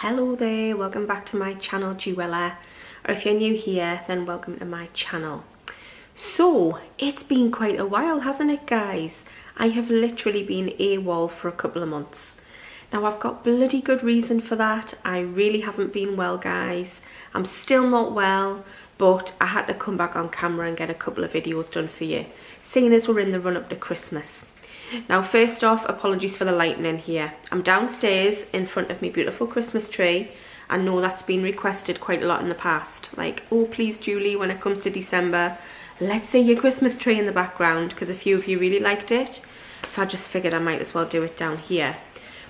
Hello there, welcome back to my channel Juella, or if you're new here then welcome to my channel. So it's been quite a while, hasn't it guys? I have literally been AWOL for a couple of months. Now I've got bloody good reason for that. I really haven't been well guys. I'm still not well, but I had to come back on camera and get a couple of videos done for you, seeing as we're in the run up to Christmas. Now first off, apologies for the lighting here. I'm downstairs in front of my beautiful Christmas tree. I know that's been requested quite a lot in the past. Like, oh please Julie, when it comes to December, let's see your Christmas tree in the background, because a few of you really liked it. So I just figured I might as well do it down here.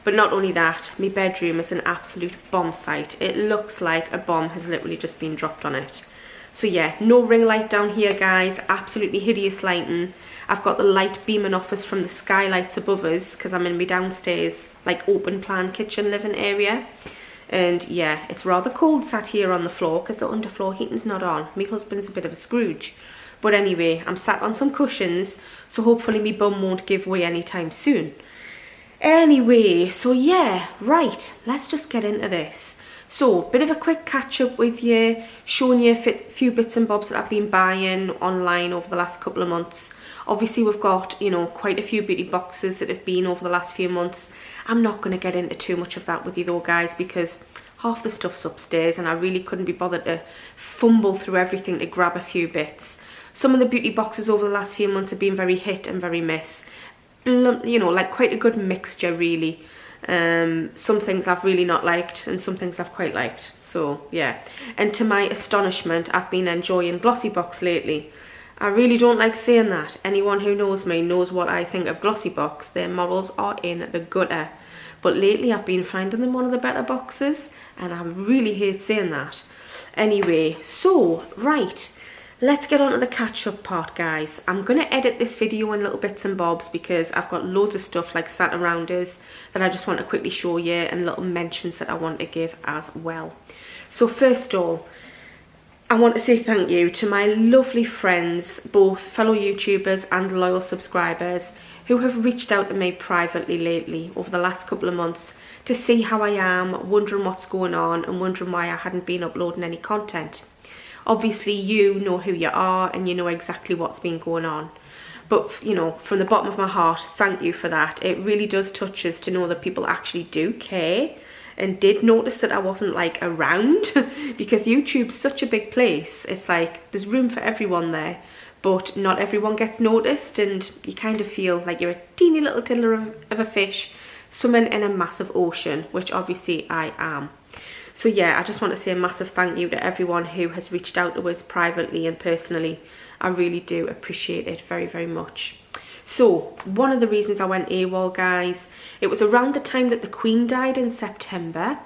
But not only that, my bedroom is an absolute bomb site. It looks like a bomb has literally just been dropped on it. So yeah, no ring light down here guys, absolutely hideous lighting. I've got the light beaming off us from the skylights above us because I'm in my downstairs like open plan kitchen living area. And yeah, it's rather cold sat here on the floor because the underfloor heating's not on. My husband's a bit of a Scrooge. But anyway, I'm sat on some cushions, so hopefully my bum won't give way anytime soon. Anyway, so yeah, right, let's just get into this. So, bit of a quick catch up with you, showing you a few bits and bobs that I've been buying online over the last couple of months. Obviously we've got, you know, quite a few beauty boxes that have been over the last few months. I'm not going to get into too much of that with you though guys, because half the stuff's upstairs and I really couldn't be bothered to fumble through everything to grab a few bits. Some of the beauty boxes over the last few months have been very hit and very miss. You know, like quite a good mixture really. Some things I've really not liked and some things I've quite liked, so yeah. And to my astonishment, I've been enjoying Glossy Box lately. I really don't like saying that. Anyone who knows me knows what I think of Glossy Box. Their morals are in the gutter, but lately I've been finding them one of the better boxes and I really hate saying that. Anyway, so right, let's get on to the catch-up part guys. I'm going to edit this video in little bits and bobs because I've got loads of stuff like sat around us that I just want to quickly show you, and little mentions that I want to give as well. So first of all, I want to say thank you to my lovely friends, both fellow YouTubers and loyal subscribers, who have reached out to me privately lately over the last couple of months to see how I am, wondering what's going on and wondering why I hadn't been uploading any content. Obviously you know who you are and you know exactly what's been going on, but you know, from the bottom of my heart, thank you for that. It really does touch us to know that people actually do care and did notice that I wasn't like around because YouTube's such a big place. It's like there's room for everyone there, but not everyone gets noticed, and you kind of feel like you're a teeny little tiddler of a fish swimming in a massive ocean, which obviously I am. So yeah, I just want to say a massive thank you to everyone who has reached out to us privately and personally. I really do appreciate it very, very much. So, one of the reasons I went AWOL guys, it was around the time that the Queen died in September.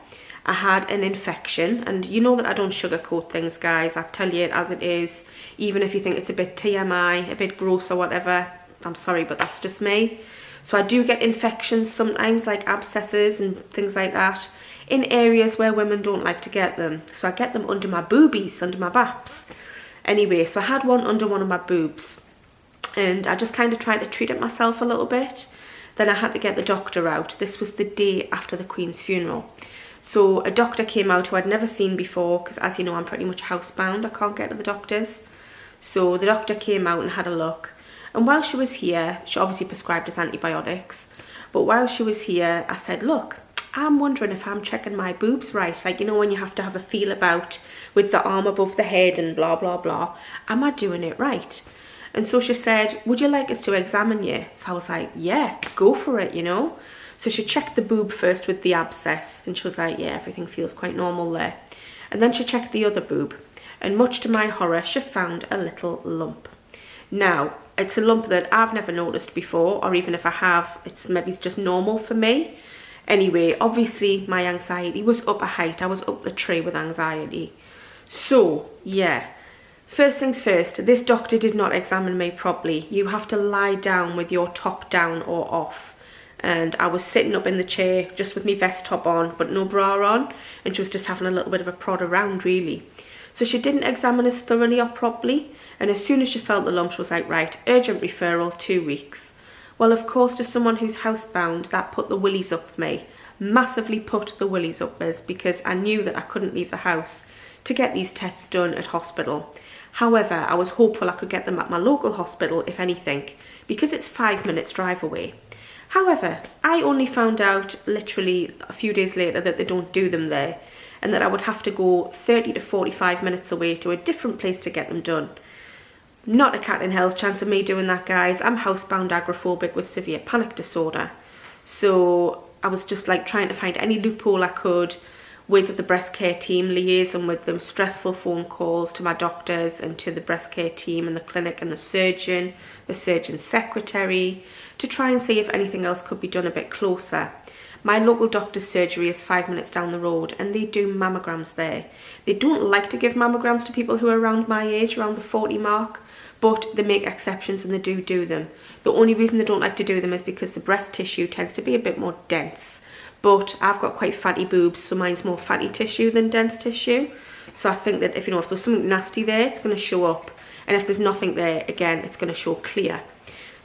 I had an infection, and you know that I don't sugarcoat things guys. I tell you it as it is, even if you think it's a bit TMI, a bit gross or whatever. I'm sorry, but that's just me. So I do get infections sometimes, like abscesses and things like that, in areas where women don't like to get them. So I get them under my boobies, under my baps. Anyway, so I had one under one of my boobs, and I just kind of tried to treat it myself a little bit. Then I had to get the doctor out. This was the day after the Queen's funeral. So a doctor came out who I'd never seen before, because as you know, I'm pretty much housebound. I can't get to the doctors. So the doctor came out and had a look. And while she was here, she obviously prescribed us antibiotics. But while she was here, I said, look, I'm wondering if I'm checking my boobs right. Like, you know, when you have to have a feel about with the arm above the head and blah, blah, blah. Am I doing it right? And so she said, would you like us to examine you? So I was like, yeah, go for it, you know. So she checked the boob first with the abscess, and she was like, yeah, everything feels quite normal there. And then she checked the other boob, and much to my horror, she found a little lump. Now, it's a lump that I've never noticed before, or even if I have, maybe it's just normal for me. Anyway, obviously my anxiety was up a height. I was up the tree with anxiety. So, yeah. First things first, this doctor did not examine me properly. You have to lie down with your top down or off. And I was sitting up in the chair just with my vest top on, but no bra on. And she was just having a little bit of a prod around, really. So she didn't examine us thoroughly or properly. And as soon as she felt the lump, she was like, right, urgent referral, 2 weeks. Well, of course, to someone who's housebound, that put the willies up me massively put the willies uppers because I knew that I couldn't leave the house to get these tests done at hospital. However, I was hopeful I could get them at my local hospital, if anything, because it's 5 minutes drive away. However, I only found out literally a few days later that they don't do them there, and that I would have to go 30 to 45 minutes away to a different place to get them done. Not a cat in hell's chance of me doing that, guys. I'm housebound agoraphobic with severe panic disorder. So I was just like trying to find any loophole I could with the breast care team, liaising with them, stressful phone calls to my doctors and to the breast care team and the clinic and the surgeon's secretary, to try and see if anything else could be done a bit closer. My local doctor's surgery is 5 minutes down the road and they do mammograms there. They don't like to give mammograms to people who are around my age, around the 40 mark, but they make exceptions and they do them. The only reason they don't like to do them is because the breast tissue tends to be a bit more dense. But I've got quite fatty boobs, so mine's more fatty tissue than dense tissue. So I think that if there's something nasty there, it's going to show up. And if there's nothing there, again, it's going to show clear.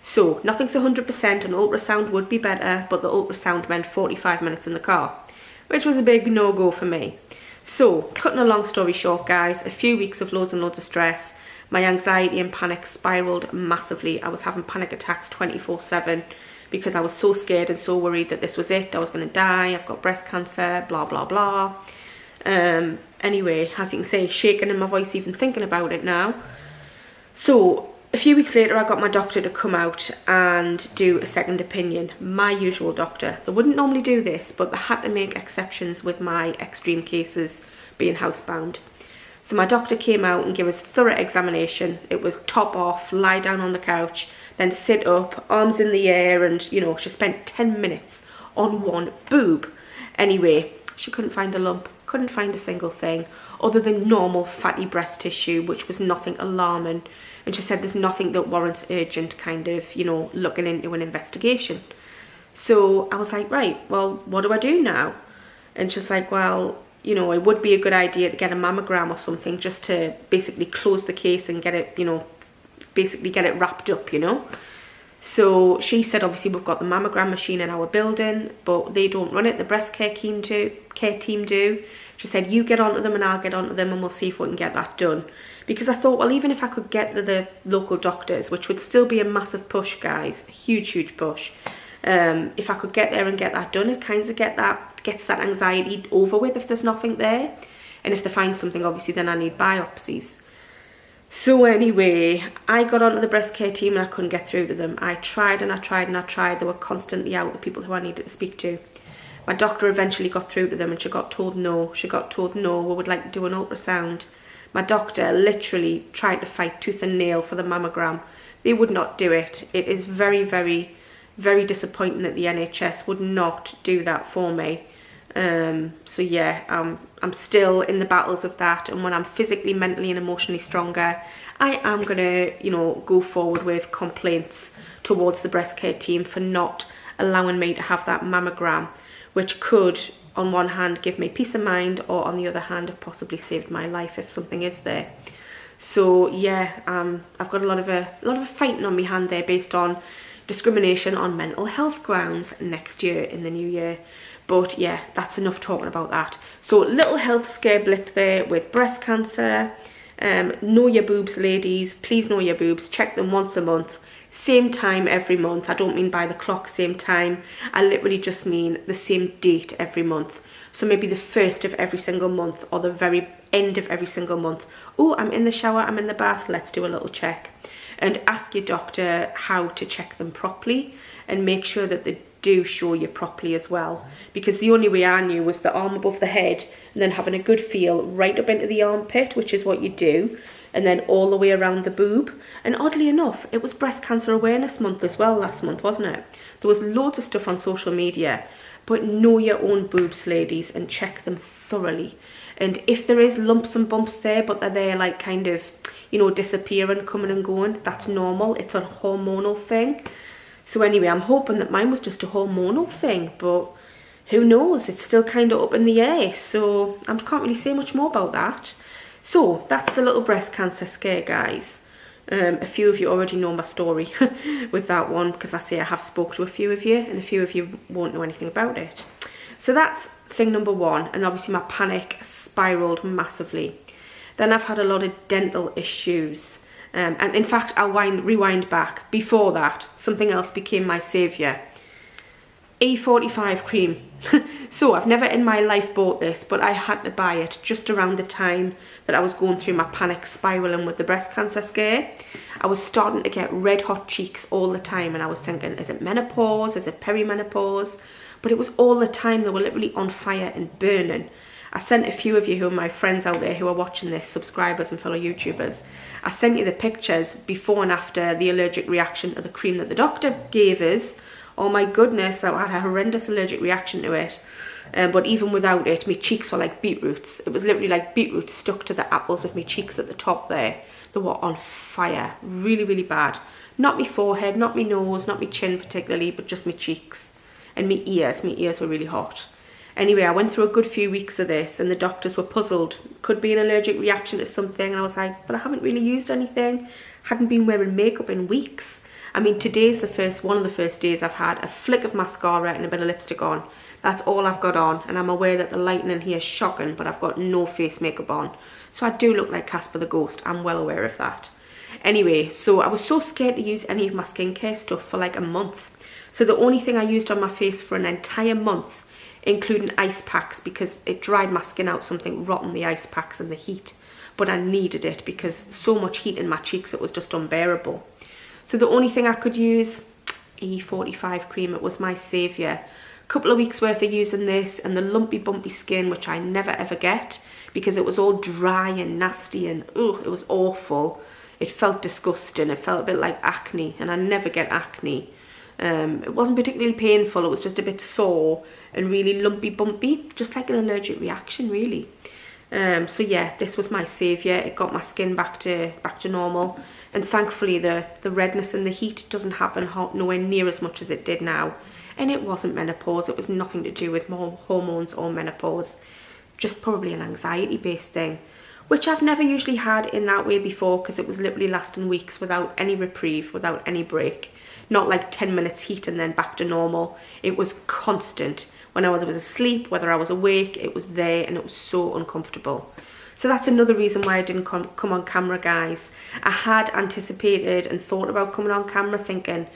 So nothing's 100%, an ultrasound would be better, but the ultrasound meant 45 minutes in the car, which was a big no-go for me. So, cutting a long story short, guys, a few weeks of loads and loads of stress. My anxiety and panic spiraled massively. I was having panic attacks 24/7 because I was so scared and so worried that this was it. I was going to die. I've got breast cancer, blah, blah, blah. Anyway, as you can see, shaking in my voice even thinking about it now. So, a few weeks later, I got my doctor to come out and do a second opinion. My usual doctor. They wouldn't normally do this, but they had to make exceptions with my extreme cases being housebound. So my doctor came out and gave us a thorough examination. It was top off, lie down on the couch, then sit up, arms in the air, and, she spent 10 minutes on one boob. Anyway, she couldn't find a lump, couldn't find a single thing, other than normal fatty breast tissue, which was nothing alarming. And she said there's nothing that warrants urgent kind of, looking into an investigation. So I was like, right, well, what do I do now? And she's like, well, it would be a good idea to get a mammogram or something just to basically close the case and get it, basically get it wrapped up, So she said, obviously, we've got the mammogram machine in our building, but they don't run it. The breast care team do. She said, you get onto them and I'll get onto them and we'll see if we can get that done. Because I thought, well, even if I could get to the local doctors, which would still be a massive push, guys, a huge, huge push. If I could get there and get that done, it kind of gets that anxiety over with if there's nothing there. And if they find something, obviously, then I need biopsies. So anyway, I got onto the breast care team and I couldn't get through to them. I tried and I tried and I tried. They were constantly out, the people who I needed to speak to. My doctor eventually got through to them and she got told no. She got told no, we would like to do an ultrasound. My doctor literally tried to fight tooth and nail for the mammogram. They would not do it. It is very, very, very disappointing that the NHS would not do that for me. So yeah, I'm still in the battles of that, and when I'm physically, mentally and emotionally stronger, I am gonna, go forward with complaints towards the breast care team for not allowing me to have that mammogram, which could, on one hand, give me peace of mind, or on the other hand, have possibly saved my life if something is there. So yeah, I've got a lot of fighting on my hand there based on discrimination on mental health grounds next year in the new year. But yeah, that's enough talking about that. So little health scare blip there with breast cancer. Know your boobs, ladies. Please know your boobs. Check them once a month. Same time every month. I don't mean by the clock, same time. I literally just mean the same date every month. So maybe the first of every single month or the very end of every single month. Oh, I'm in the shower, I'm in the bath, let's do a little check. And ask your doctor how to check them properly and make sure that they do show you properly as well. Because the only way I knew was the arm above the head and then having a good feel right up into the armpit, which is what you do, and then all the way around the boob. And oddly enough, it was Breast Cancer Awareness Month as well last month, wasn't it? There was loads of stuff on social media. But know your own boobs, ladies, and check them thoroughly. And if there is lumps and bumps there, but they're there like kind of, disappearing, coming and going, that's normal. It's a hormonal thing. So anyway, I'm hoping that mine was just a hormonal thing, but who knows? It's still kind of up in the air. So I can't really say much more about that. So that's the little breast cancer scare, guys. A few of you already know my story with that one, because I have spoke to a few of you, and a few of you won't know anything about it. So that's thing number one, and obviously my panic spiraled massively. Then I've had a lot of dental issues. And in fact, I'll rewind back. Before that, something else became my saviour. E45 cream. So I've never in my life bought this, but I had to buy it just around the time that I was going through my panic spiraling with the breast cancer scare. I was starting to get red hot cheeks all the time, and I was thinking, is it menopause? Is it perimenopause? But it was all the time. They were literally on fire and burning. I sent a few of you who are my friends out there who are watching this, subscribers and fellow YouTubers, I sent you the pictures before and after the allergic reaction to the cream that the doctor gave us. Oh my goodness, I had a horrendous allergic reaction to it. But even without it, my cheeks were like beetroots. It was literally like beetroots stuck to the apples of my cheeks at the top there. They were on fire, really, really bad. Not my forehead, not my nose, not my chin particularly, but just my cheeks. And my ears were really hot. Anyway, I went through a good few weeks of this, and the doctors were puzzled. Could be an allergic reaction to something, and I was like, but I haven't really used anything. Hadn't been wearing makeup in weeks. I mean, today's one of the first days I've had a flick of mascara and a bit of lipstick on. That's all I've got on, and I'm aware that the lighting in here is shocking, but I've got no face makeup on. So I do look like Casper the Ghost. I'm well aware of that. Anyway, so I was so scared to use any of my skincare stuff for like a month. So the only thing I used on my face for an entire month, including ice packs, because it dried my skin out something rotten, the ice packs and the heat. But I needed it because so much heat in my cheeks, it was just unbearable. So the only thing I could use, E45 cream, it was my saviour. Couple of weeks worth of using this, and the lumpy bumpy skin, which I never ever get because it was all dry and nasty and ugh, it was awful. It felt disgusting. It felt a bit like acne, and I never get acne. It wasn't particularly painful, it was just a bit sore and really lumpy bumpy, just like an allergic reaction really. So yeah, this was my saviour. It got my skin back to normal, and thankfully the redness and the heat doesn't happen nowhere near as much as it did now. And it wasn't menopause, it was nothing to do with hormones or menopause, just probably an anxiety based thing, which I've never usually had in that way before, because it was literally lasting weeks without any reprieve, without any break. Not like 10 minutes heat and then back to normal. It was constant. When I was asleep, whether I was awake, it was there, and it was so uncomfortable. So that's another reason why I didn't come on camera, guys. I had anticipated and thought about coming on camera thinking,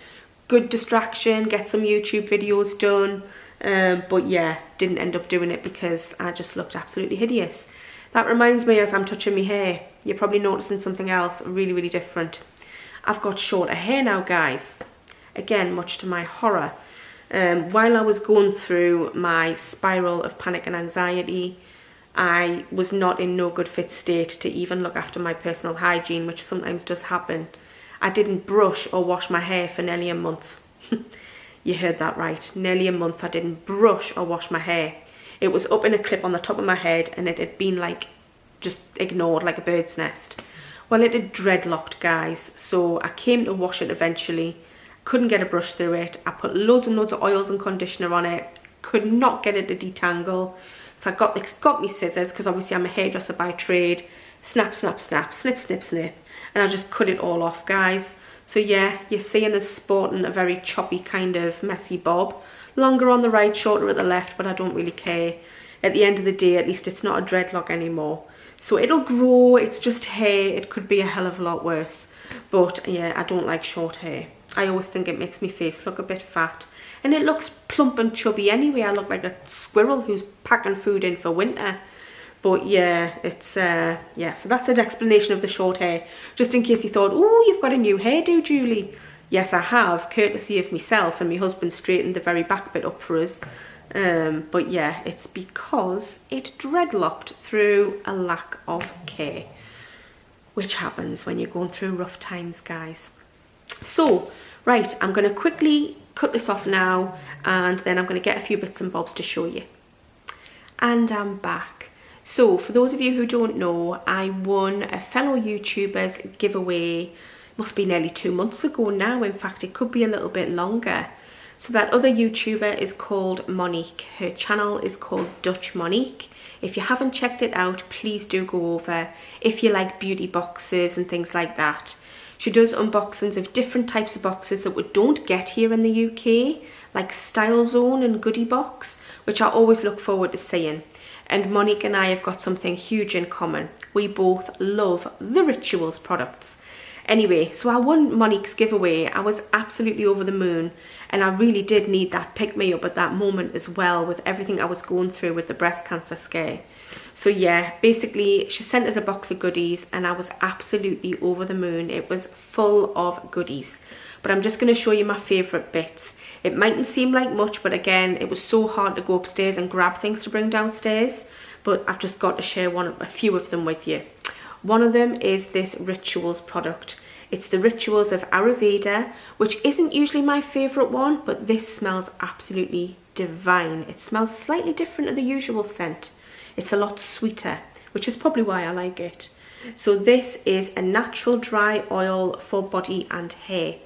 good distraction, get some YouTube videos done. But yeah, didn't end up doing it because I just looked absolutely hideous. That reminds me, as I'm touching my hair, you're probably noticing something else really, really different. I've got shorter hair now, guys. Again, much to my horror. While I was going through my spiral of panic and anxiety, I was not in no good fit state to even look after my personal hygiene, which sometimes does happen. I didn't brush or wash my hair for nearly a month. You heard that right, nearly a month I didn't brush or wash my hair. It was up in a clip on the top of my head, and it had been like just ignored like a bird's nest. Well, it had dreadlocked, guys, so I came to wash it eventually. Couldn't get a brush through it. I put loads and loads of oils and conditioner on it. Could not get it to detangle. So I got me scissors, because obviously I'm a hairdresser by trade. Snap, snap, snap, snip, snip, snip. And I just cut it all off, guys. So yeah, you're seeing us sporting a very choppy kind of messy bob. Longer on the right, shorter at the left, but I don't really care. At the end of the day, at least it's not a dreadlock anymore. So it'll grow, it's just hair. It could be a hell of a lot worse. But yeah, I don't like short hair. I always think it makes my face look a bit fat. And it looks plump and chubby anyway. I look like a squirrel who's packing food in for winter. But yeah, it's, yeah, so that's an explanation of the short hair. Just in case you thought, oh, you've got a new hairdo, Julie. Yes, I have, courtesy of myself, and my husband straightened the very back bit up for us. But yeah, it's because it dreadlocked through a lack of care, which happens when you're going through rough times, guys. So, right, I'm going to quickly cut this off now, and then I'm going to get a few bits and bobs to show you. And I'm back. So, for those of you who don't know, I won a fellow YouTuber's giveaway, must be nearly 2 months ago now. In fact, it could be a little bit longer. So that other YouTuber is called Monique. Her channel is called Dutch Monique. If you haven't checked it out, please do go over if you like beauty boxes and things like that. She does unboxings of different types of boxes that we don't get here in the UK, like Style Zone and Goodie Box, which I always look forward to seeing. And Monique and I have got something huge in common. We both love the Rituals products. Anyway, so I won Monique's giveaway. I was absolutely over the moon, and I really did need that pick-me-up at that moment as well, with everything I was going through with the breast cancer scare. So yeah, basically she sent us a box of goodies and I was absolutely over the moon. It was full of goodies. But I'm just going to show you my favourite bits. It mightn't seem like much, but again, it was so hard to go upstairs and grab things to bring downstairs. But I've just got to share a few of them with you. One of them is this Rituals product. It's the Rituals of Ayurveda, which isn't usually my favourite one, but this smells absolutely divine. It smells slightly different to the usual scent. It's a lot sweeter, which is probably why I like it. So this is a natural dry oil for body and hair.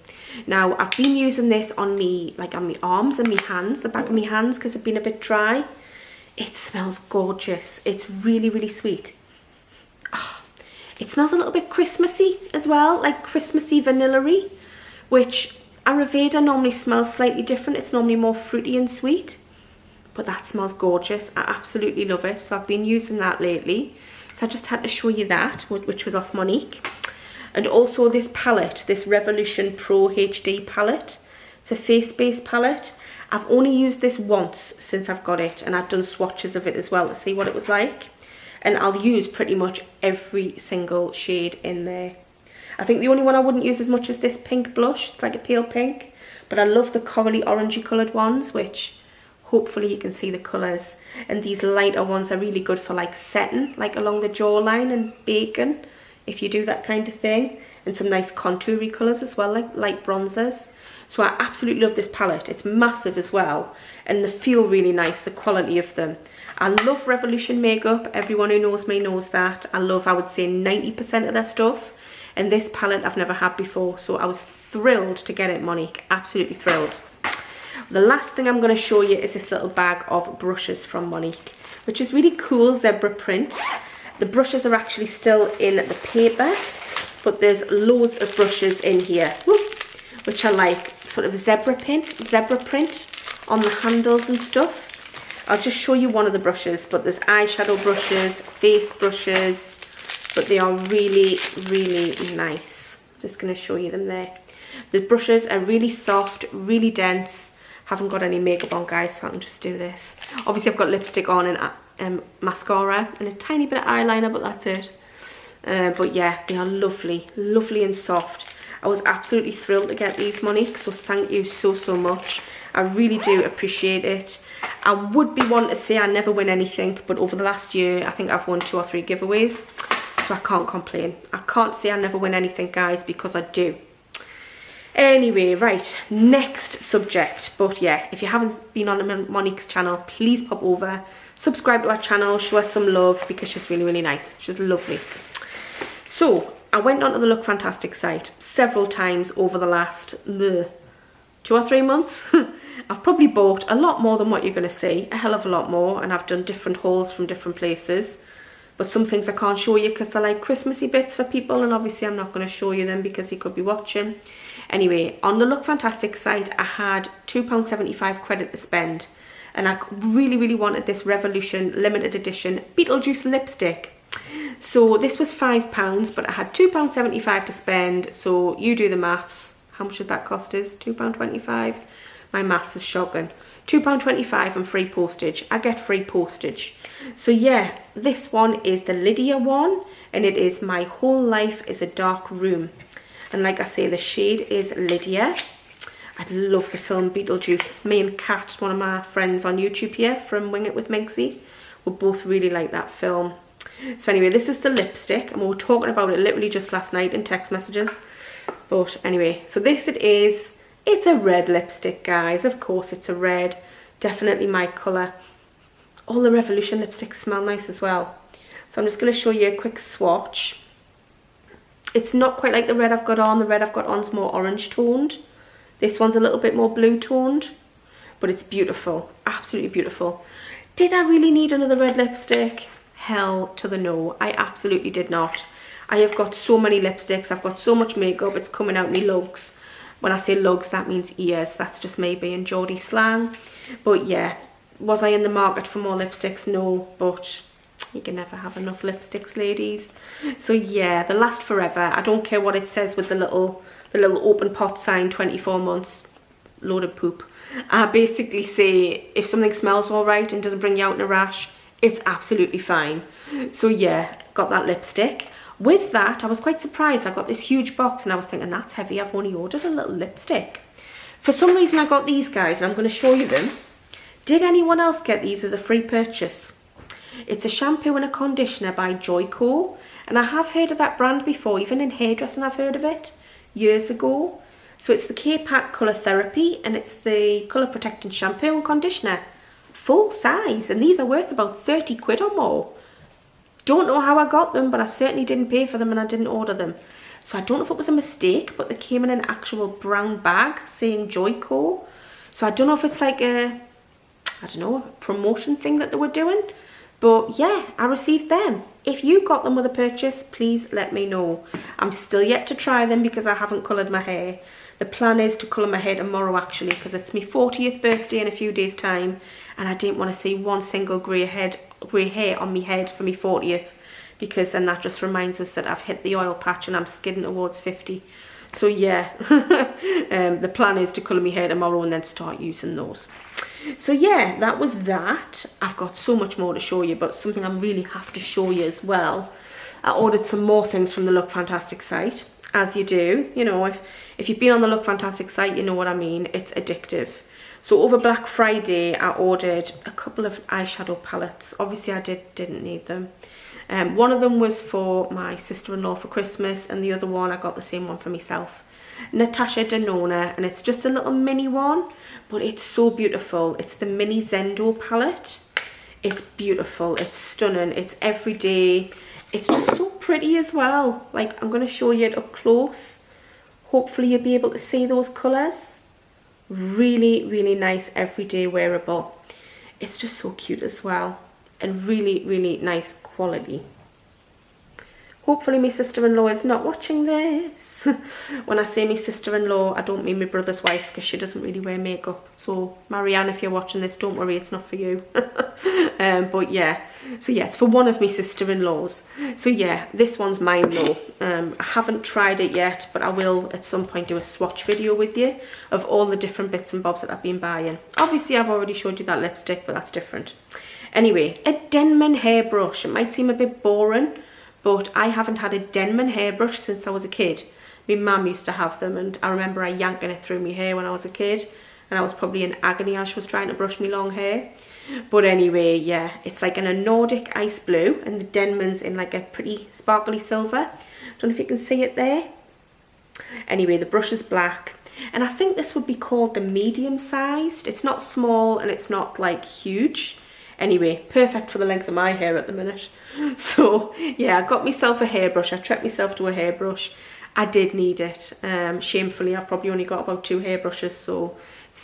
Now, I've been using this on me, like on my arms and my hands, the back of my hands, because they've been a bit dry. It smells gorgeous. It's really, really sweet. Oh, it smells a little bit Christmassy as well, like Christmassy vanilla-y, which Ayurveda normally smells slightly different. It's normally more fruity and sweet, but that smells gorgeous. I absolutely love it. So I've been using that lately. So I just had to show you that, which was off Monique. And also this palette, this Revolution Pro HD palette. It's a face-based palette. I've only used this once since I've got it, and I've done swatches of it as well to see what it was like. And I'll use pretty much every single shade in there. I think the only one I wouldn't use as much is this pink blush. It's like a pale pink. But I love the corally orangey coloured ones, which hopefully you can see the colours. And these lighter ones are really good for like setting, like along the jawline and bacon, if you do that kind of thing. And some nice contoury colours as well, like light bronzers. So I absolutely love this palette. It's massive as well, and they feel really nice, the quality of them. I love Revolution makeup. Everyone who knows me knows that. I love, I would say, 90% of their stuff. And this palette I've never had before, so I was thrilled to get it, Monique. Absolutely thrilled. The last thing I'm going to show you is this little bag of brushes from Monique, which is really cool zebra print. The brushes are actually still in the paper, but there's loads of brushes in here, which are like sort of zebra print on the handles and stuff. I'll just show you one of the brushes, but there's eyeshadow brushes, face brushes, but they are really, really nice. Just going to show you them there. The brushes are really soft, really dense. Haven't got any makeup on, guys, so I can just do this. Obviously I've got lipstick on and mascara and a tiny bit of eyeliner, but that's it. But yeah, they are lovely, lovely and soft. I was absolutely thrilled to get these, Monique, so thank you so much. I really do appreciate it. I would be one to say I never win anything, but over the last year I think I've won 2 or 3 giveaways, so I can't complain. I can't say I never win anything, guys, because I do. Anyway, right, next subject. But yeah, if you haven't been on Monique's channel, please pop over, subscribe to our channel, show us some love, because she's really, really nice. She's lovely. So I went onto the Look Fantastic site several times over the last 2 or 3 months. I've probably bought a lot more than what you're going to see, a hell of a lot more, and I've done different hauls from different places. But some things I can't show you because they're like Christmassy bits for people, and obviously I'm not going to show you them because you could be watching. Anyway, on the Look Fantastic site, I had £2.75 credit to spend, and I really, really wanted this Revolution limited edition Beetlejuice lipstick. So this was £5, but I had £2.75 to spend, so you do the maths. How much did that cost us? £2.25? My maths is shocking. £2.25 and free postage. I get free postage. So yeah, this one is the Lydia one, and it is My Whole Life is a Dark Room. And like I say, the shade is Lydia. I love the film Beetlejuice. Me and Kat, one of my friends on YouTube here from Wing It with Minxie, we both really like that film. So anyway, this is the lipstick, and we were talking about it literally just last night in text messages. But anyway, so this it is. It's a red lipstick, guys. Of course it's a red. Definitely my colour. All the Revolution lipsticks smell nice as well. So I'm just going to show you a quick swatch. It's not quite like the red I've got on. The red I've got on is more orange toned. This one's a little bit more blue toned. But it's beautiful. Absolutely beautiful. Did I really need another red lipstick? Hell to the no. I absolutely did not. I have got so many lipsticks. I've got so much makeup. It's coming out me lugs. When I say lugs, that means ears. That's just me being Geordie slang. But yeah, Was I in the market for more lipsticks? No, but you can never have enough lipsticks, ladies. So yeah, they last forever. I don't care what it says with the little open pot sign, 24 months, load of poop. I basically say if something smells all right and doesn't bring you out in a rash, it's absolutely fine. So yeah, got that lipstick. With that, I was quite surprised. I got this huge box and I was thinking, that's heavy. I've only ordered a little lipstick. For some reason, I got these guys and I'm going to show you them. Did anyone else get these as a free purchase? It's a shampoo and a conditioner by Joico. And I have heard of that brand before, even in hairdressing I've heard of it years ago. So it's the K-Pack Colour Therapy and it's the Colour Protecting Shampoo and Conditioner. Full size, and these are worth about 30 quid or more. Don't know how I got them, but I certainly didn't pay for them and I didn't order them. So I don't know if it was a mistake, but they came in an actual brown bag saying Joico. So I don't know if it's like a, I don't know, a promotion thing that they were doing. But yeah, I received them. If you got them with a purchase, please let me know. I'm still yet to try them because I haven't coloured my hair. The plan is to colour my hair tomorrow actually, because it's my 40th birthday in a few days' time. And I didn't want to see one single grey hair on my head for my 40th, because then that just reminds us that I've hit the oil patch and I'm skidding towards 50. So yeah, the plan is to colour my hair tomorrow and then start using those. So yeah, that was that. I've got so much more to show you, but something I really have to show you as well. I ordered some more things from the Look Fantastic site, as you do. You know, if you've been on the Look Fantastic site, you know what I mean. It's addictive. So over Black Friday, I ordered a couple of eyeshadow palettes. Obviously, I didn't need them. One of them was for my sister-in-law for Christmas, and the other one, I got the same one for myself. Natasha Denona, and it's just a little mini one, but it's so beautiful. It's the Mini Zendo palette. It's beautiful. It's stunning. It's everyday. It's just so pretty as well. Like, I'm going to show you it up close. Hopefully, you'll be able to see those colours. Really, really nice everyday wearable. It's just so cute as well, and really, really nice quality. Hopefully my sister-in-law is not watching this. When I say my sister-in-law, I don't mean my brother's wife, because she doesn't really wear makeup. So Marianne, if you're watching this, don't worry, it's not for you. But yeah, so yeah, it's for one of my sister-in-laws. So yeah, this one's mine though. I haven't tried it yet, but I will at some point do a swatch video with you of all the different bits and bobs that I've been buying. Obviously I've already showed you that lipstick, but that's different. Anyway, a Denman hairbrush. It might seem a bit boring, but I haven't had a Denman hairbrush since I was a kid. My mum used to have them, and I remember her yanking it through my hair when I was a kid, and I was probably in agony as she was trying to brush me long hair. But anyway, yeah, it's like in a Nordic ice blue, and the Denman's in like a pretty sparkly silver. Don't know if you can see it there. Anyway, the brush is black, and I think this would be called the medium sized. It's not small and it's not like huge. Anyway, perfect for the length of my hair at the minute. So yeah, I got myself a hairbrush. I treated myself to a hairbrush. I did need it. Shamefully, I've probably only got about 2 hairbrushes, so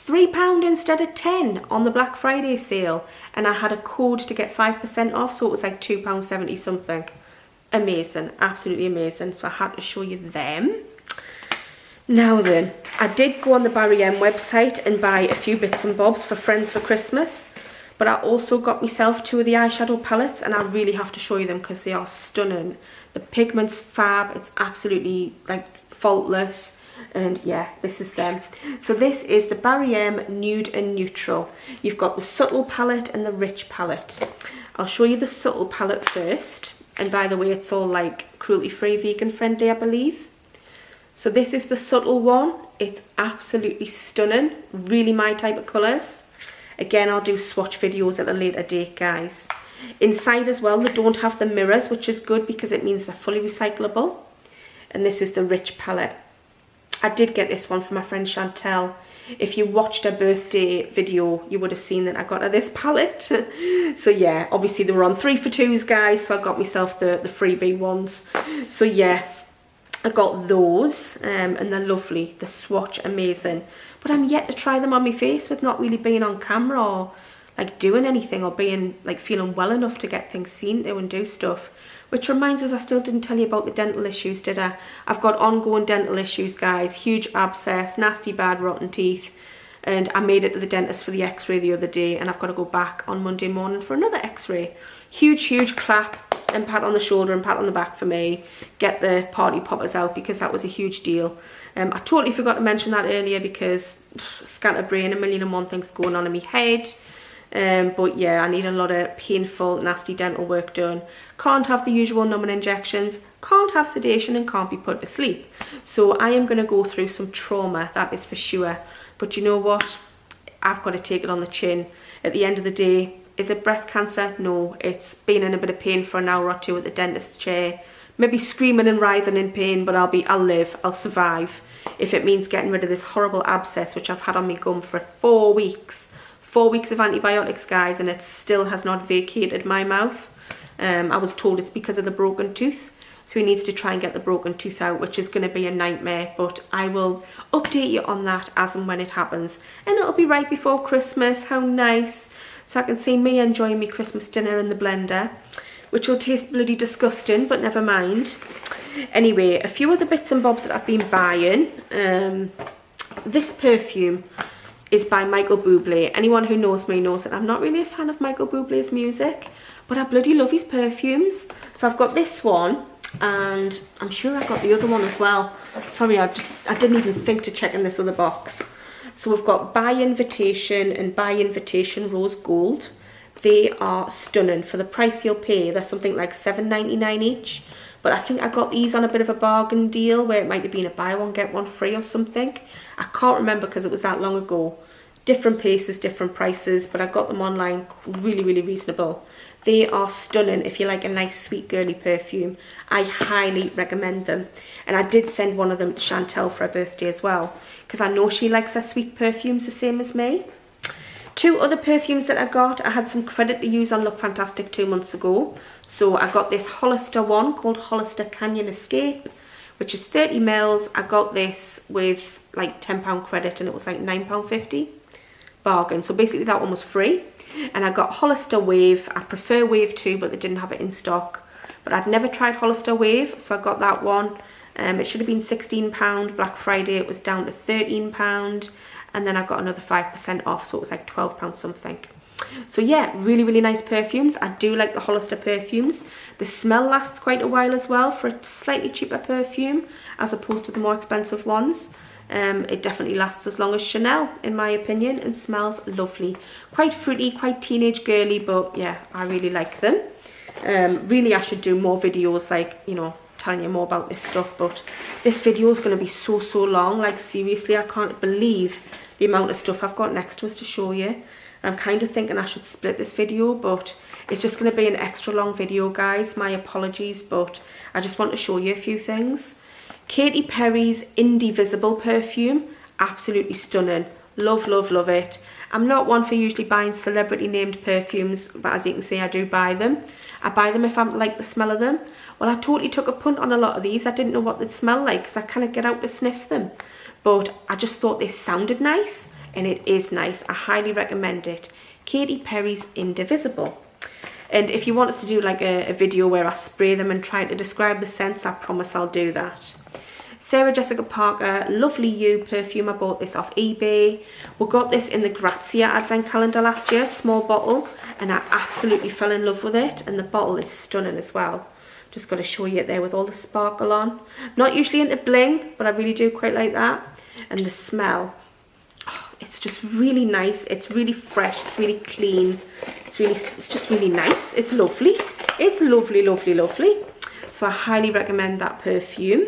£3 instead of 10 on the Black Friday sale, and I had a code to get 5% off, so it was like £2.70 something. Amazing, absolutely amazing. So I had to show you them. Now then, I did go on the Barry M website and buy a few bits and bobs for friends for Christmas, but I also got myself 2 of the eyeshadow palettes, and I really have to show you them because they are stunning. The pigment's fab. It's absolutely like faultless. And yeah, this is them. So this is the Barry M Nude and Neutral. You've got the subtle palette and the rich palette. I'll show you the subtle palette first. And by the way, it's all like cruelty-free, vegan-friendly, I believe. So this is the subtle one. It's absolutely stunning. Really my type of colours. Again, I'll do swatch videos at a later date, guys. Inside as well, they don't have the mirrors, which is good because it means they're fully recyclable. And this is the rich palette. I did get this one for my friend Chantel. If you watched her birthday video, you would have seen that I got her this palette. So yeah, obviously they were on 3 for 2s, guys, so I got myself the freebie ones. So yeah, I got those, and they're lovely. The swatch, amazing. But I'm yet to try them on my face with not really being on camera or like doing anything or being like feeling well enough to get things seen to and do stuff. Which reminds us, I still didn't tell you about the dental issues, did I? I've got ongoing dental issues, guys. Huge abscess, nasty bad rotten teeth. and I made it to the dentist for the x-ray the other day, and I've got to go back on Monday morning for another x-ray. Huge clap and pat on the shoulder and pat on the back for me. Get the party poppers out, because that was a huge deal. I totally forgot to mention that earlier because scatterbrain, a million and one things going on in my head. But yeah, I need a lot of painful, nasty dental work done. Can't have the usual numbing injections, can't have sedation, and can't be put to sleep. So I am going to go through some trauma, that is for sure. But you know what? I've got to take it on the chin. At the end of the day, is it breast cancer? No, it's been in a bit of pain for an hour or two at the dentist's chair. Maybe screaming and writhing in pain, but I'll live, I'll survive. If it means getting rid of this horrible abscess, which I've had on my gum for 4 weeks. 4 weeks of antibiotics, guys, and it still has not vacated my mouth. I was told it's because of the broken tooth. So he needs to try and get the broken tooth out, which is going to be a nightmare. But I will update you on that as and when it happens. And it'll be right before Christmas. How nice. So I can see me enjoying my Christmas dinner in the blender, which will taste bloody disgusting, but never mind. Anyway, a few other bits and bobs that I've been buying. This perfume is by Michael Bublé. Anyone who knows me knows that I'm not really a fan of Michael Bublé's music, but I bloody love his perfumes. So I've got this one, and I'm sure I got the other one as well. Sorry, I didn't even think to check in this other box. So we've got By Invitation and By Invitation Rose Gold. They are stunning for the price you'll pay. They're something like $7.99 each. But I think I got these on a bit of a bargain deal where it might have been a buy one get one free or something. I can't remember because it was that long ago. Different places, different prices, but I got them online really reasonable. They are stunning if you like a nice sweet girly perfume. I highly recommend them. And I did send one of them to Chantel for her birthday as well, because I know she likes her sweet perfumes the same as me. 2 other perfumes that I got, I had some credit to use on Look Fantastic 2 months ago. So I got this Hollister one called Hollister Canyon Escape, which is 30 mils. I got this with like £10 credit and it was like £9.50. Bargain. So basically that one was free. And I got Hollister Wave. I prefer Wave 2, but they didn't have it in stock. But I'd never tried Hollister Wave, so I got that one. It should have been £16. Black Friday it was down to £13. And then I got another 5% off, so it was like £12 something. So yeah, really nice perfumes. I do like the Hollister perfumes. The smell lasts quite a while as well for a slightly cheaper perfume as opposed to the more expensive ones. It definitely lasts as long as Chanel in my opinion and smells lovely. Quite fruity, quite teenage girly, but yeah, I really like them. Really I should do more videos like, you know, telling you more about this stuff, but this video is going to be so long. Like seriously, I can't believe the amount of stuff I've got next to us to show you. I'm kind of thinking I should split this video, but it's just going to be an extra long video, guys. My apologies, but I just want to show you a few things. Katy Perry's Indivisible perfume, absolutely stunning. Love it. I'm not one for usually buying celebrity named perfumes, but as you can see, I do buy them. I buy them if I like the smell of them. Well, I totally took a punt on a lot of these. I didn't know what they'd smell like because I kind of get out to sniff them. But I just thought they sounded nice, and it is nice. I highly recommend it. Katy Perry's Indivisible. And if you want us to do like a video where I spray them and try to describe the scents, I promise I'll do that. Sarah Jessica Parker Lovely You perfume. I bought this off eBay. We got this in the Grazia advent calendar last year, small bottle, and I absolutely fell in love with it. And the bottle is stunning as well. Just got to show you it there with all the sparkle on. Not usually into bling, but I really do quite like that. And the smell, oh, it's just really nice. It's really fresh. It's really clean. It's just really nice. It's lovely. It's lovely. So I highly recommend that perfume.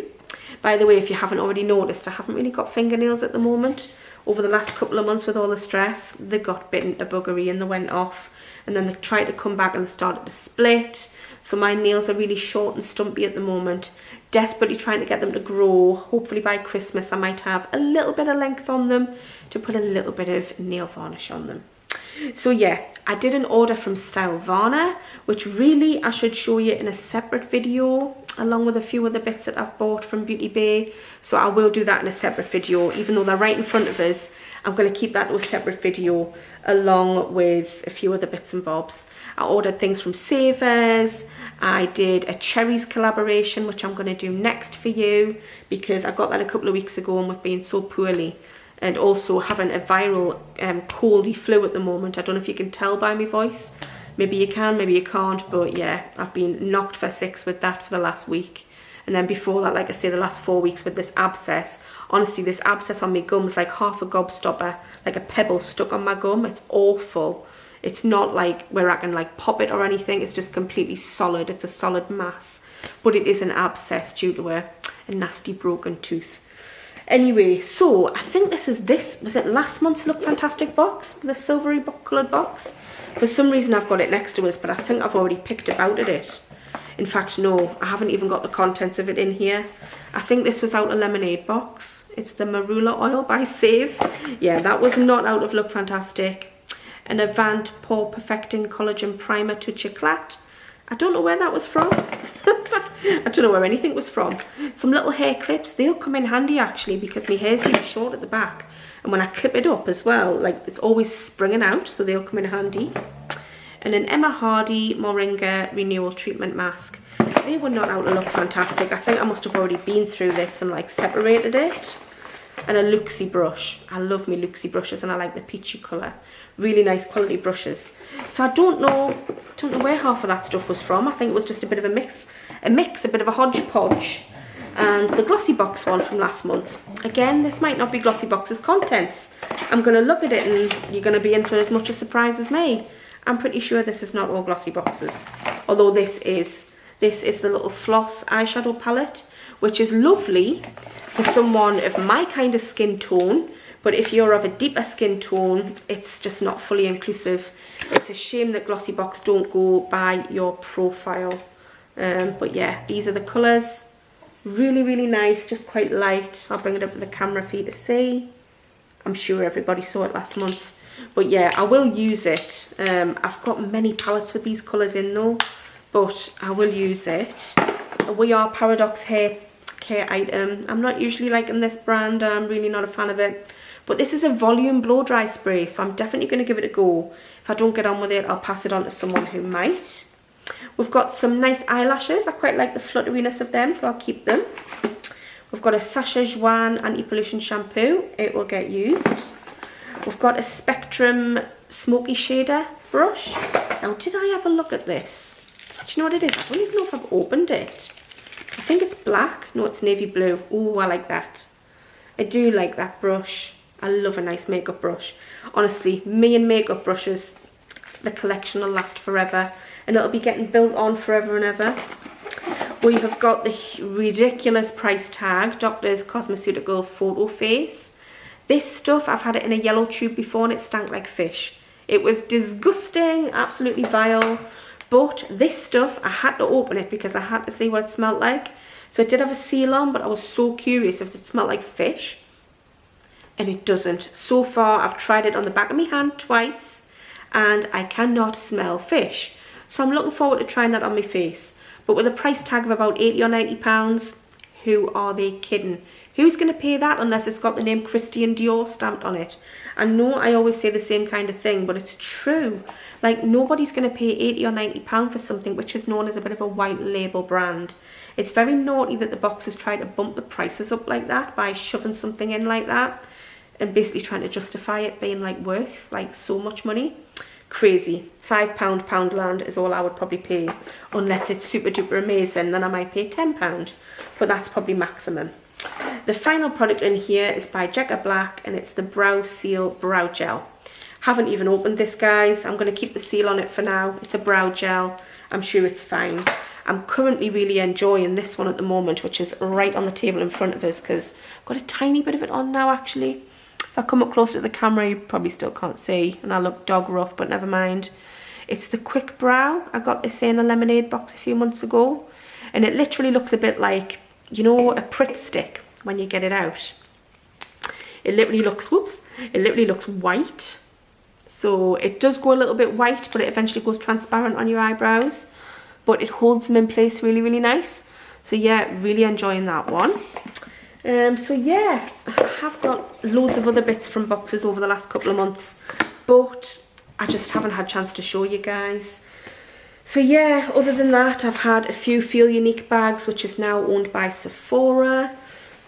By the way, if you haven't already noticed, I haven't really got fingernails at the moment. Over the last couple of months with all the stress, they got bitten to buggery and they went off. And then they tried to come back and they started to split. So my nails are really short and stumpy at the moment. Desperately trying to get them to grow. Hopefully by Christmas I might have a little bit of length on them to put a little bit of nail varnish on them. So yeah, I did an order from Stylevana, which really I should show you in a separate video, along with a few other bits that I've bought from Beauty Bay. So I will do that in a separate video, even though they're right in front of us. I'm going to keep that to a separate video, along with a few other bits and bobs. I ordered things from Savers. I did a cherries collaboration, which I'm going to do next for you, because I got that a couple of weeks ago and we've been so poorly. and also having a viral coldy flu at the moment. I don't know if you can tell by my voice. Maybe you can, maybe you can't, but yeah, I've been knocked for 6 with that for the last week. And then before that, like I say, the last 4 weeks with this abscess. Honestly, this abscess on my gum's like half a gobstopper, like a pebble stuck on my gum. It's awful. It's not like where I can like pop it or anything. It's just completely solid. It's a solid mass. But it is an abscess due to a nasty broken tooth. Anyway, so I think was it last month's Look Fantastic box? The silvery coloured box? For some reason I've got it next to us, but I think I've already picked about it. In fact, no, I haven't even got the contents of it in here. I think this was out a lemonade box. It's the Marula Oil by Save. Yeah, that was not out of Look Fantastic. An Avant Pore Perfecting Collagen Primer to Chiclat. I don't know where that was from. I don't know where anything was from. Some little hair clips. They'll come in handy actually because my hair's really short at the back. And when I clip it up as well, like it's always springing out, so they'll come in handy. And an Emma Hardy Moringa Renewal Treatment Mask. They were not out to Look Fantastic. I think I must have already been through this and like separated it. And a Luxie brush. I love my Luxie brushes and I like the peachy colour. Really nice quality brushes. So I don't know where half of that stuff was from. I think it was just a bit of a mix, a bit of a hodgepodge. And the Glossy Box one from last month. Again, this might not be Glossy Box's contents. I'm going to look at it and you're going to be in for as much a surprise as me. I'm pretty sure this is not all Glossy Boxes. Although this is the little Floss eyeshadow palette, which is lovely for someone of my kind of skin tone. But if you're of a deeper skin tone, it's just not fully inclusive. It's a shame that Glossy Box don't go by your profile. But yeah, these are the colours. Really, really nice, just quite light. I'll bring it up to the camera for you to see. I'm sure everybody saw it last month. But yeah, I will use it. I've got many palettes with these colours in though, but I will use it. We Are Paradox hair care item. I'm not usually liking this brand. I'm really not a fan of it. But this is a volume blow dry spray, so I'm definitely going to give it a go. If I don't get on with it, I'll pass it on to someone who might. We've got some nice eyelashes. I quite like the flutteriness of them, so I'll keep them. We've got a Sacha Joanne anti-pollution shampoo. It will get used. We've got a Spectrum smoky shader brush. Now, did I have a look at this? Do you know what it is? I don't even know if I've opened it. I think it's black. No, it's navy blue. Oh, I like that. I do like that brush. I love a nice makeup brush. Honestly, me and makeup brushes, the collection will last forever. And it'll be getting built on forever and ever. We have got the ridiculous price tag, Doctor's Cosmeceutical Photo Face. This stuff, I've had it in a yellow tube before and it stank like fish. It was disgusting, absolutely vile. But this stuff, I had to open it because I had to see what it smelled like. So it did have a seal on, but I was so curious if it smelled like fish. And it doesn't. So far, I've tried it on the back of my hand twice and I cannot smell fish. So I'm looking forward to trying that on my face. But with a price tag of about £80 or £90, who are they kidding? Who's going to pay that unless it's got the name Christian Dior stamped on it? I know I always say the same kind of thing, but it's true. Like, nobody's going to pay £80 or £90 for something which is known as a bit of a white label brand. It's very naughty that the boxes try to bump the prices up like that by shoving something in like that and basically trying to justify it being like worth like so much money. Crazy. £5 Poundland is all I would probably pay, unless it's super duper amazing, then I might pay £10, but that's probably maximum. The final product in here is by Jecka Black and it's the Brow Seal Brow Gel. Haven't even opened this, guys. I'm going to keep the seal on it for now. It's a brow gel. I'm sure it's fine. I'm currently really enjoying this one at the moment, which is right on the table in front of us because I've got a tiny bit of it on now actually. If I come up closer to the camera, you probably still can't see and I look dog rough, but never mind. It's the Quick Brow. I got this in a lemonade box a few months ago and it literally looks a bit like, you know, a Pritt stick when you get it out. It literally looks, whoops, it literally looks white. So it does go a little bit white, but it eventually goes transparent on your eyebrows. But it holds them in place really, really nice. So yeah, really enjoying that one. So yeah, I have got loads of other bits from boxes over the last couple of months, but I just haven't had a chance to show you guys. So yeah, other than that, I've had a few Feel Unique bags, which is now owned by Sephora.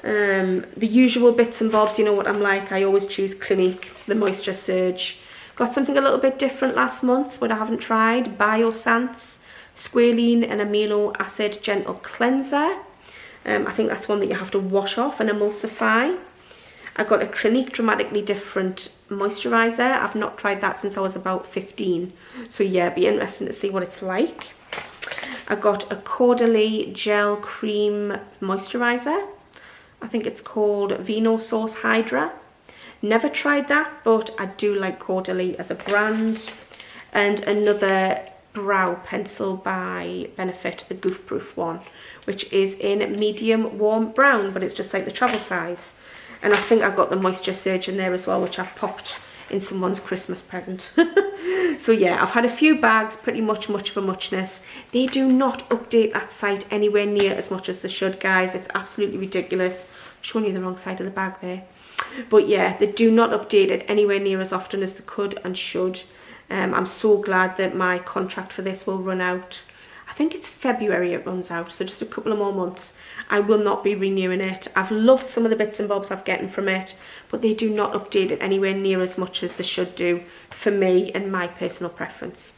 The usual bits and bobs, you know what I'm like. I always choose Clinique, the Moisture Surge. Got something a little bit different last month, what I haven't tried. Biossance, Squalene and Amino Acid Gentle Cleanser. I think that's one that you have to wash off and emulsify. I got a Clinique Dramatically Different moisturiser. I've not tried that since I was about 15. So yeah, it'd be interesting to see what it's like. I got a Caudalie Gel Cream Moisturiser. I think it's called Vino Source Hydra. Never tried that, but I do like Caudalie as a brand. And another brow pencil by Benefit, the Goof Proof one, which is in medium warm brown, but it's just like the travel size. And I think I got the Moisture Surge in there as well, which I've popped in someone's Christmas present. So yeah, I've had a few bags, pretty much of a muchness. They do not update that site anywhere near as much as they should, guys. It's absolutely ridiculous. I'm showing you the wrong side of the bag there. But yeah, they do not update it anywhere near as often as they could and should. I'm so glad that my contract for this will run out. I think it's February it runs out, so just a couple of more months. I will not be renewing it. I've loved some of the bits and bobs I've gotten from it, but they do not update it anywhere near as much as they should do for me and my personal preference.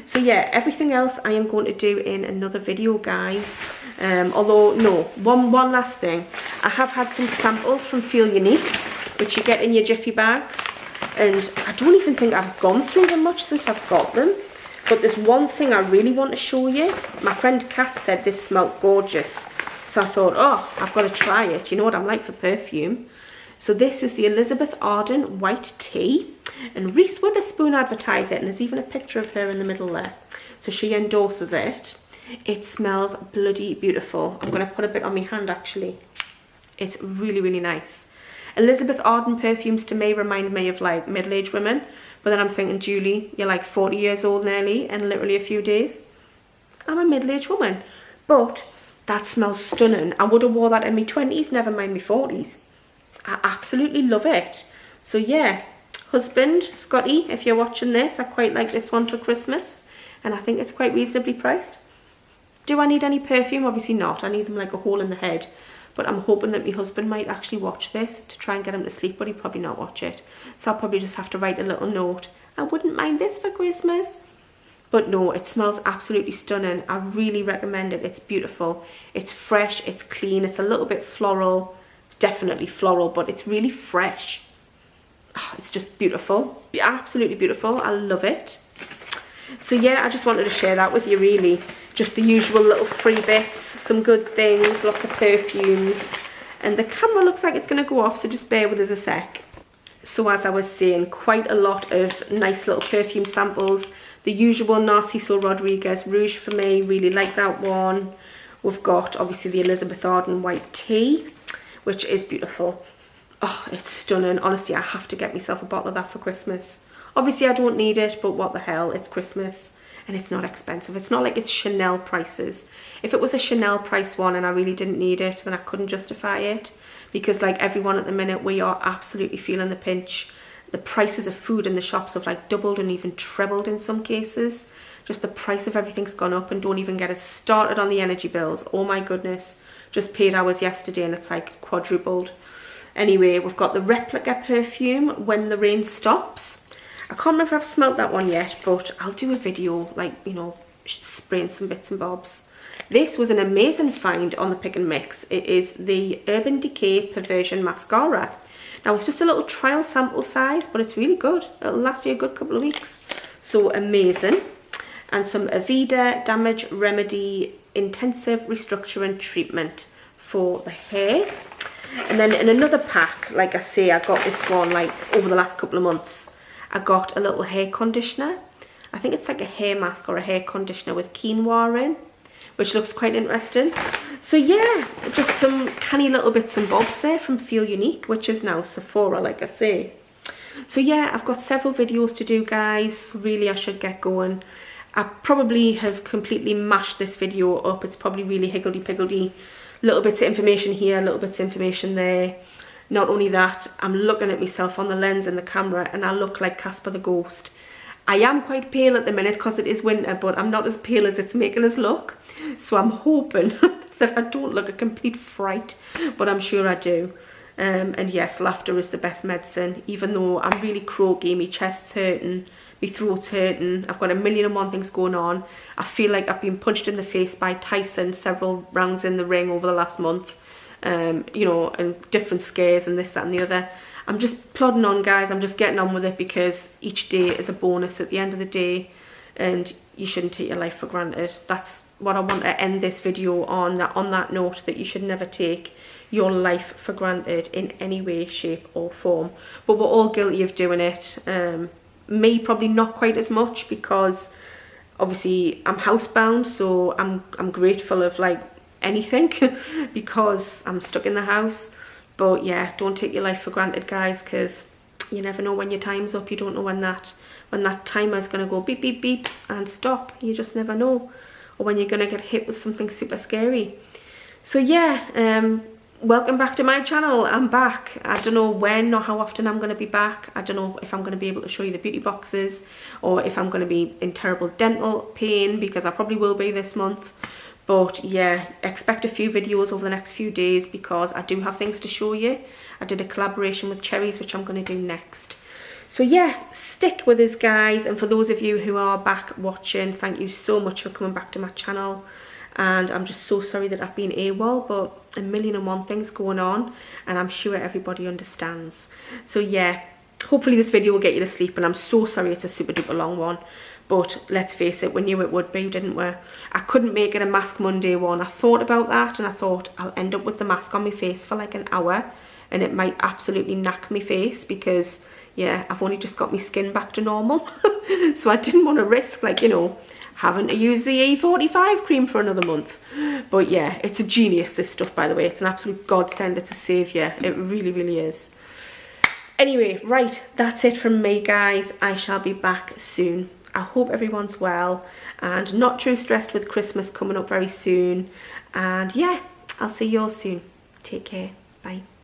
So yeah, everything else I am going to do in another video, guys. Although, no, one last thing. I have had some samples from Feel Unique, which you get in your Jiffy bags. And I don't even think I've gone through them much since I've got them. But there's one thing I really want to show you. My friend Kat said this smelled gorgeous. So I thought, oh, I've got to try it. You know what I'm like for perfume. So this is the Elizabeth Arden White Tea. And Reese Witherspoon advertised it. And there's even a picture of her in the middle there. So she endorses it. It smells bloody beautiful. I'm going to put a bit on my hand, actually. It's really, really nice. Elizabeth Arden perfumes to me remind me of like middle-aged women. But then I'm thinking, Julie, you're like 40 years old nearly in literally a few days. I'm a middle-aged woman. But that smells stunning. I would have wore that in my 20s, never mind my 40s. I absolutely love it. So yeah, husband, Scotty, if you're watching this, I quite like this one for Christmas. And I think it's quite reasonably priced. Do I need any perfume? Obviously not. I need them like a hole in the head. But I'm hoping that my husband might actually watch this to try and get him to sleep, but he'd probably not watch it. So I'll probably just have to write a little note. I wouldn't mind this for Christmas. But no, it smells absolutely stunning. I really recommend it. It's beautiful. It's fresh, it's clean, it's a little bit floral. It's definitely floral, but it's really fresh. Oh, it's just beautiful. Absolutely beautiful. I love it. So yeah, I just wanted to share that with you, really. Just the usual little free bits, some good things, lots of perfumes. And the camera looks like it's going to go off, so just bear with us a sec. So as I was saying, quite a lot of nice little perfume samples. The usual Narciso Rodriguez Rouge for me, really like that one. We've got obviously the Elizabeth Arden White Tea, which is beautiful. Oh, it's stunning. Honestly, I have to get myself a bottle of that for Christmas. Obviously, I don't need it, but what the hell, it's Christmas. And it's not expensive. It's not like it's Chanel prices. If it was a Chanel price one and I really didn't need it, then I couldn't justify it. Because like everyone at the minute, we are absolutely feeling the pinch. The prices of food in the shops have like doubled and even trebled in some cases. Just the price of everything's gone up, and don't even get us started on the energy bills. Oh my goodness. Just paid ours yesterday and it's like quadrupled. Anyway, we've got the Replica perfume, When the Rain Stops. I can't remember if I've smelt that one yet, but I'll do a video like, you know, spraying some bits and bobs. This was an amazing find on the Pick and Mix. It is the Urban Decay Perversion Mascara. Now it's just a little trial sample size, but it's really good. It'll last you a good couple of weeks. So amazing. And some Aveda Damage Remedy Intensive Restructuring Treatment for the hair. And then in another pack, like I say, I got this one like over the last couple of months. I got a little hair conditioner. I think it's like a hair mask or a hair conditioner with quinoa in, which looks quite interesting. So yeah, just some canny little bits and bobs there from Feel Unique, which is now Sephora, like I say. So yeah, I've got several videos to do, guys. Really, I should get going. I probably have completely mashed this video up. It's probably really higgledy-piggledy. Little bits of information here, little bits of information there. Not only that, I'm looking at myself on the lens in the camera and I look like Casper the Ghost. I am quite pale at the minute because it is winter, but I'm not as pale as it's making us look. So I'm hoping that I don't look a complete fright, but I'm sure I do. And yes, laughter is the best medicine. Even though I'm really croaky, my chest's hurting, my throat's hurting, I've got a million and one things going on. I feel like I've been punched in the face by Tyson several rounds in the ring over the last month. You know, and different scares and this, that and the other. I'm just plodding on, guys. I'm just getting on with it because each day is a bonus at the end of the day, and you shouldn't take your life for granted. That's what I want to end this video on that note, that you should never take your life for granted in any way, shape or form. But we're all guilty of doing it. Me probably not quite as much, because obviously I'm housebound, so I'm grateful of like anything because I'm stuck in the house. But yeah, don't take your life for granted, guys, because you never know when your time's up. You don't know when that timer's gonna go beep beep beep and stop. You just never know. Or when you're gonna get hit with something super scary. So yeah, welcome back to my channel. I'm back. I don't know when or how often I'm going to be back. I don't know if I'm going to be able to show you the beauty boxes, or if I'm going to be in terrible dental pain, because I probably will be this month. But yeah, expect a few videos over the next few days, because I do have things to show you. I did a collaboration with Cherries, which I'm going to do next. So yeah, stick with us, guys. And for those of you who are back watching, thank you so much for coming back to my channel. And I'm just so sorry that I've been AWOL, but a million and one things going on, and I'm sure everybody understands. So yeah, hopefully this video will get you to sleep, and I'm so sorry it's a super duper long one, but let's face it, we knew it would be, didn't we? I couldn't make it a Mask Monday one. I thought about that, and I thought I'll end up with the mask on my face for like an hour, and it might absolutely knack my face, because yeah, I've only just got my skin back to normal. So I didn't want to risk, like, you know, having to use the E45 cream for another month. But yeah, it's a genius, this stuff, by the way. It's an absolute godsend. It's a saviour. It really, really is. Anyway, right, that's it from me, guys. I shall be back soon. I hope everyone's well and not too stressed with Christmas coming up very soon. And yeah, I'll see you all soon. Take care. Bye.